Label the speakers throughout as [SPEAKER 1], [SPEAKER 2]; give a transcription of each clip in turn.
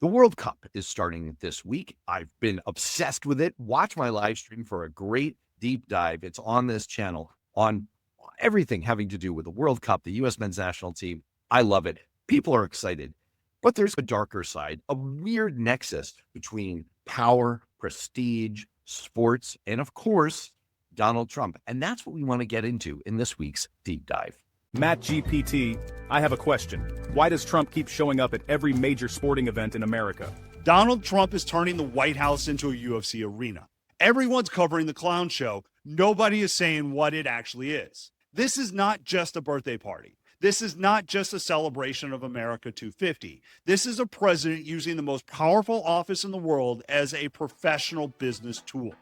[SPEAKER 1] The World Cup is starting this week. I've been obsessed with it. Watch my live stream for a great deep dive. It's on this channel on everything having to do with the World Cup, the U.S. men's national team. I love it. People are excited. But there's a darker side, a weird nexus between power, prestige, sports, and of course, Donald Trump. And that's what we want to get into in this week's deep dive.
[SPEAKER 2] Matt GPT, I have a question. Why does Trump keep showing up at every major sporting event in America?
[SPEAKER 3] Donald Trump is turning the White House into a UFC arena. Everyone's covering the clown show. Nobody is saying what it actually is. This is not just a birthday party. This is not just a celebration of America 250. This is a president using the most powerful office in the world as a professional business tool.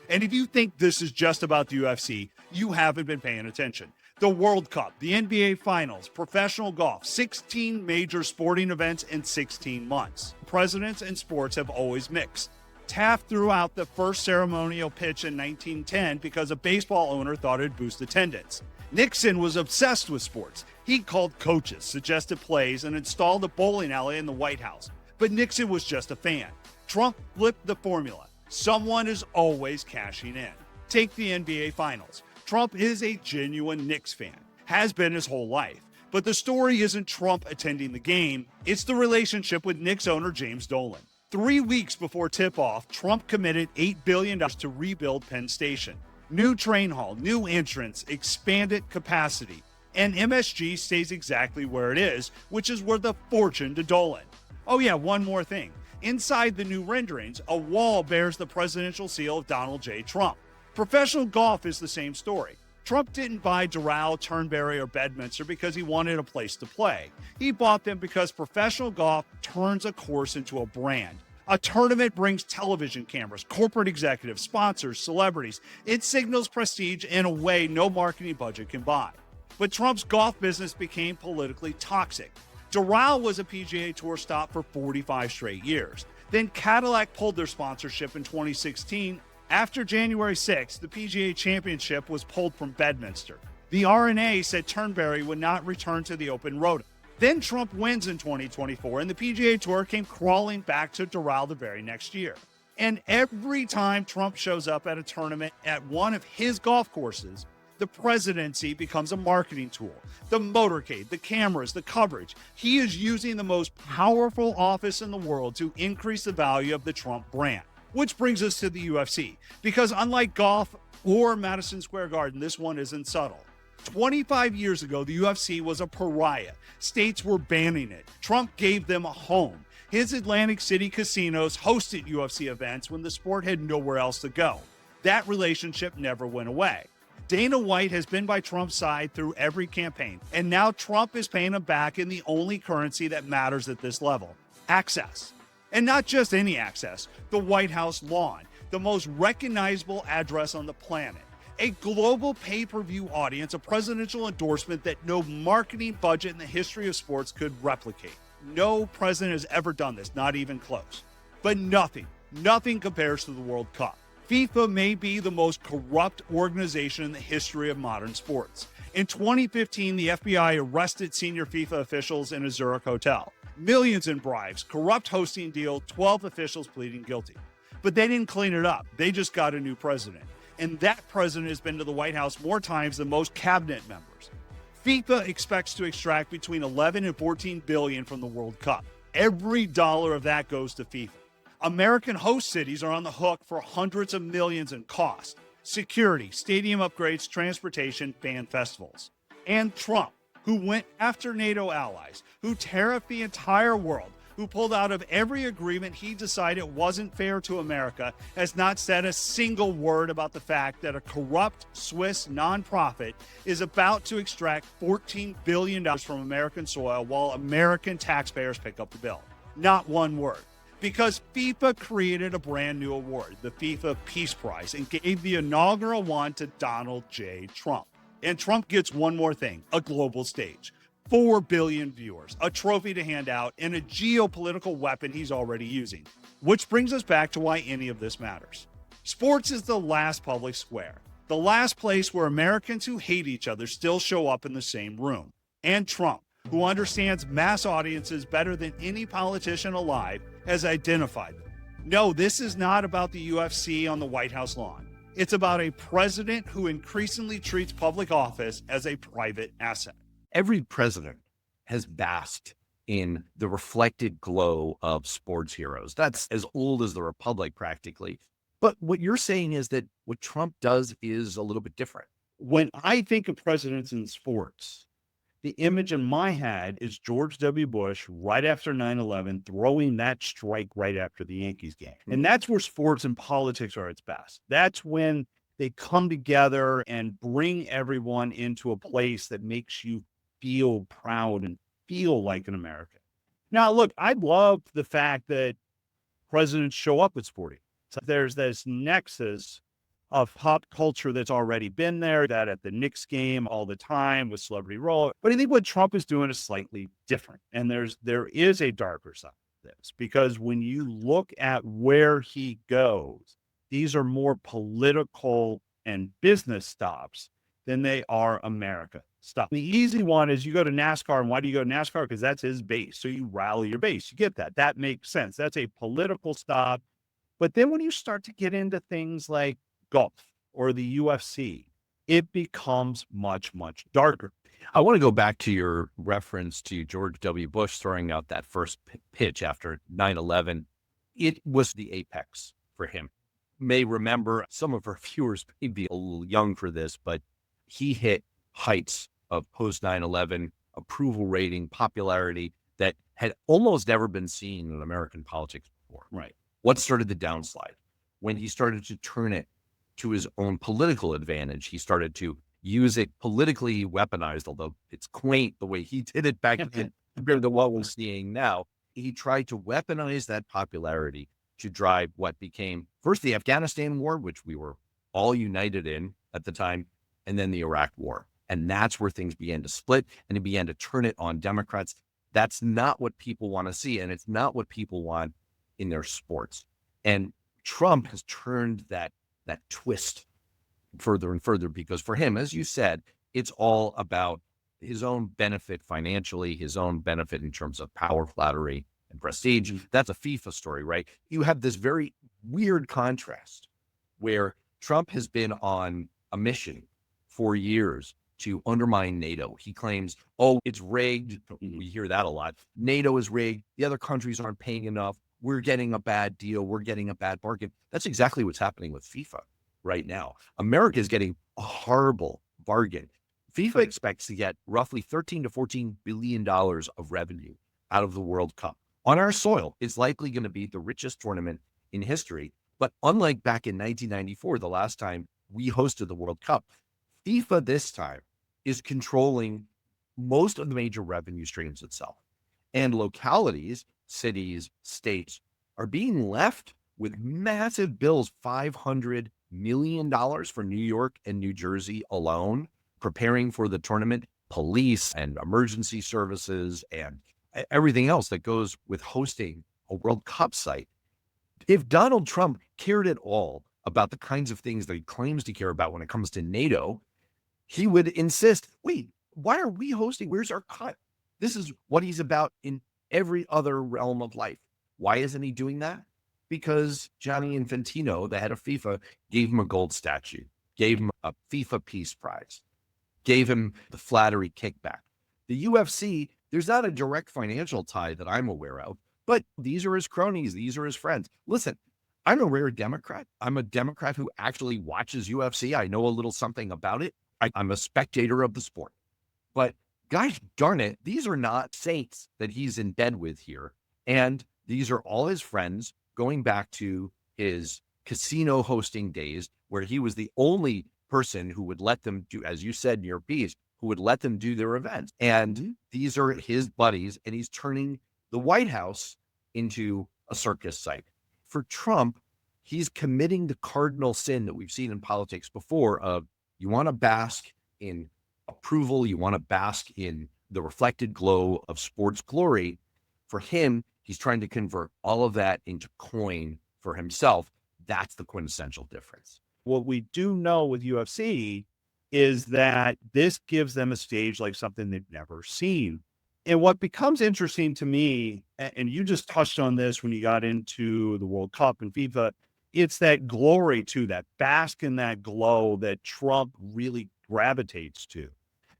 [SPEAKER 3] And if you think this is just about the UFC, you haven't been paying attention. The World Cup, the NBA Finals, professional golf, 16 major sporting events in 16 months. Presidents and sports have always mixed. Taft threw out the first ceremonial pitch in 1910 because a baseball owner thought it'd boost attendance. Nixon was obsessed with sports. He called coaches, suggested plays, and installed a bowling alley in the White House. But Nixon was just a fan. Trump flipped the formula. Someone is always cashing in. Take the NBA Finals. Trump is a genuine Knicks fan, has been his whole life. But the story isn't Trump attending the game, it's the relationship with Knicks owner James Dolan. 3 weeks before tip-off, Trump committed $8 billion to rebuild Penn Station. New train hall, new entrance, expanded capacity. And MSG stays exactly where it is, which is worth a fortune to Dolan. Oh yeah, one more thing. Inside the new renderings, a wall bears the presidential seal of Donald J. Trump. Professional golf is the same story. Trump didn't buy Doral, Turnberry, or Bedminster because he wanted a place to play. He bought them because professional golf turns a course into a brand. A tournament brings television cameras, corporate executives, sponsors, celebrities. It signals prestige in a way no marketing budget can buy. But Trump's golf business became politically toxic. Doral was a PGA Tour stop for 45 straight years. Then Cadillac pulled their sponsorship in 2016. After January 6th, the PGA Championship was pulled from Bedminster. The R&A said Turnberry would not return to the open road. Then Trump wins in 2024, and the PGA Tour came crawling back to Doral the very next year. And every time Trump shows up at a tournament at one of his golf courses, the presidency becomes a marketing tool. The motorcade, the cameras, the coverage. He is using the most powerful office in the world to increase the value of the Trump brand. Which brings us to the UFC, because unlike golf or Madison Square Garden, this one isn't subtle. 25 years ago, the UFC was a pariah. States were banning it. Trump gave them a home. His Atlantic City casinos hosted UFC events when the sport had nowhere else to go. That relationship never went away. Dana White has been by Trump's side through every campaign, and now Trump is paying him back in the only currency that matters at this level: access. And not just any access, the White House lawn, the most recognizable address on the planet. A global pay-per-view audience, a presidential endorsement that no marketing budget in the history of sports could replicate. No president has ever done this, not even close. But nothing compares to the World Cup. FIFA may be the most corrupt organization in the history of modern sports. In 2015, the FBI arrested senior FIFA officials in a Zurich hotel. Millions in bribes, corrupt hosting deal, 12 officials pleading guilty. But they didn't clean it up. They just got a new president. And that president has been to the White House more times than most cabinet members. FIFA expects to extract between 11 and 14 billion from the World Cup. Every dollar of that goes to FIFA. American host cities are on the hook for hundreds of millions in cost. Security, stadium upgrades, transportation, fan festivals. And Trump, who went after NATO allies, who tariffed the entire world, who pulled out of every agreement he decided wasn't fair to America, has not said a single word about the fact that a corrupt Swiss nonprofit is about to extract $14 billion from American soil while American taxpayers pick up the bill. Not one word. Because FIFA created a brand new award, the FIFA Peace Prize, and gave the inaugural one to Donald J. Trump. And Trump gets one more thing: a global stage, 4 billion viewers, a trophy to hand out, and a geopolitical weapon he's already using. Which brings us back to why any of this matters. Sports is the last public square, the last place where Americans who hate each other still show up in the same room. And Trump, who understands mass audiences better than any politician alive, has identified them. No, this is not about the UFC on the White House lawn. It's about a president who increasingly treats public office as a private asset.
[SPEAKER 1] Every president has basked in the reflected glow of sports heroes. That's as old as the Republic, practically. But what you're saying is that what Trump does is a little bit different.
[SPEAKER 4] When I think of presidents in sports, the image in my head is George W. Bush right after 9/11 throwing that strike right after the Yankees game. And that's where sports and politics are at its best. That's when they come together and bring everyone into a place that makes you feel proud and feel like an American. Now, look, I love the fact that presidents show up at sporting. So there's this nexus of pop culture that's already been there, that at the Knicks game all the time with celebrity role. But I think what Trump is doing is slightly different. And there is a darker side of this, because when you look at where he goes, these are more political and business stops than they are America stops. The easy one is you go to NASCAR. And why do you go to NASCAR? Because that's his base. So you rally your base. You get that. That makes sense. That's a political stop. But then when you start to get into things like golf or the UFC, it becomes much, much darker.
[SPEAKER 1] I want to go back to your reference to George W. Bush throwing out that first pitch after 9/11. It was the apex for him. May remember, some of our viewers may be a little young for this, but he hit heights of post 9/11 approval rating, popularity that had almost never been seen in American politics before.
[SPEAKER 4] Right.
[SPEAKER 1] What started the downslide? When he started to turn it to his own political advantage. He started to use it politically weaponized, although it's quaint the way he did it back then compared to what we're seeing now. He tried to weaponize that popularity to drive what became first the Afghanistan war, which we were all united in at the time, and then the Iraq war. And that's where things began to split, and he began to turn it on Democrats. That's not what people want to see, and it's not what people want in their sports. And Trump has turned that twist further and further, because for him, as you said, it's all about his own benefit financially, his own benefit in terms of power, flattery, and prestige. That's a FIFA story, right? You have this very weird contrast where Trump has been on a mission for years to undermine NATO. He claims, oh, it's rigged. We hear that a lot. NATO is rigged. The other countries aren't paying enough. We're getting a bad deal. We're getting a bad bargain. That's exactly what's happening with FIFA right now. America is getting a horrible bargain. FIFA expects to get roughly $13 to $14 billion of revenue out of the World Cup. On our soil, it's likely going to be the richest tournament in history. But unlike back in 1994, the last time we hosted the World Cup, FIFA this time is controlling most of the major revenue streams itself. And localities, cities, states are being left with massive bills, $500 million for New York and New Jersey alone, preparing for the tournament, police and emergency services and everything else that goes with hosting a World Cup site. If Donald Trump cared at all about the kinds of things that he claims to care about when it comes to NATO, he would insist, wait, why are we hosting? Where's our cut? This is what he's about in every other realm of life. Why isn't he doing that? Because Gianni Infantino, the head of FIFA, gave him a gold statue, gave him a FIFA Peace Prize, gave him the flattery kickback. The UFC, there's not a direct financial tie that I'm aware of, but these are his cronies. These are his friends. Listen, I'm a rare Democrat. I'm a Democrat who actually watches UFC. I know a little something about it. I'm a spectator of the sport. But gosh darn it, these are not saints that he's in bed with here. And these are all his friends going back to his casino hosting days, where he was the only person who would let them do, as you said in your piece, who would let them do their events. And these are his buddies, and he's turning the White House into a circus site. For Trump, he's committing the cardinal sin that we've seen in politics before of you want to bask in approval, you want to bask in the reflected glow of sports glory. For him, he's trying to convert all of that into coin for himself. That's the quintessential difference.
[SPEAKER 4] What we do know with UFC is that this gives them a stage like something they've never seen And what becomes interesting to me, and you just touched on this when you got into the World Cup and FIFA, it's that glory too, that bask in that glow that Trump really gravitates to.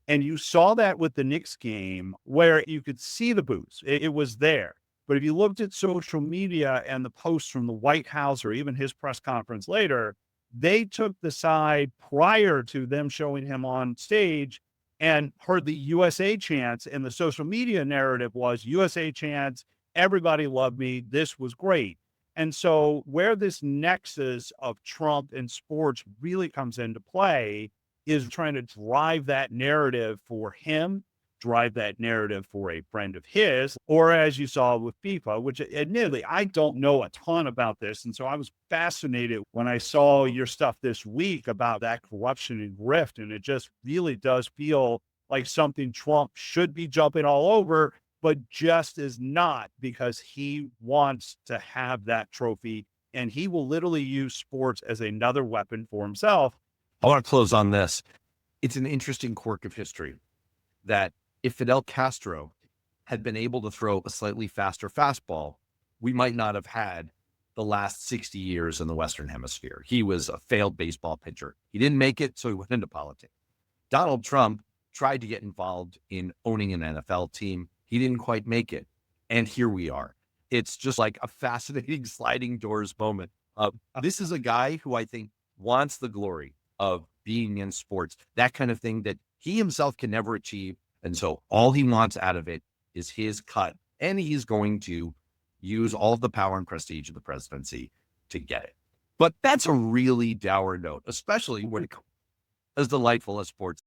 [SPEAKER 4] And you saw that with the Knicks game where you could see the booze. It was there. But if you looked at social media and the posts from the White House or even his press conference later, they took the side prior to them showing him on stage and heard the USA chants. And the social media narrative was USA chants, everybody loved me, this was great. And so where this nexus of Trump and sports really comes into play is trying to drive that narrative for him, drive that narrative for a friend of his, or as you saw with FIFA, which admittedly, I don't know a ton about this. And so I was fascinated when I saw your stuff this week about that corruption and grift. And it just really does feel like something Trump should be jumping all over, but just is not, because he wants to have that trophy and he will literally use sports as another weapon for himself.
[SPEAKER 1] I want to close on this. It's an interesting quirk of history that if Fidel Castro had been able to throw a slightly faster fastball, we might not have had the last 60 years in the Western Hemisphere. He was a failed baseball pitcher. He didn't make it, so he went into politics. Donald Trump tried to get involved in owning an NFL team. He didn't quite make it. And here we are. It's just like a fascinating sliding doors moment. This is a guy who I think wants the glory of being in sports, that kind of thing that he himself can never achieve. And so all he wants out of it is his cut. And he's going to use all of the power and prestige of the presidency to get it. But that's a really dour note, especially when it comes as delightful as sports.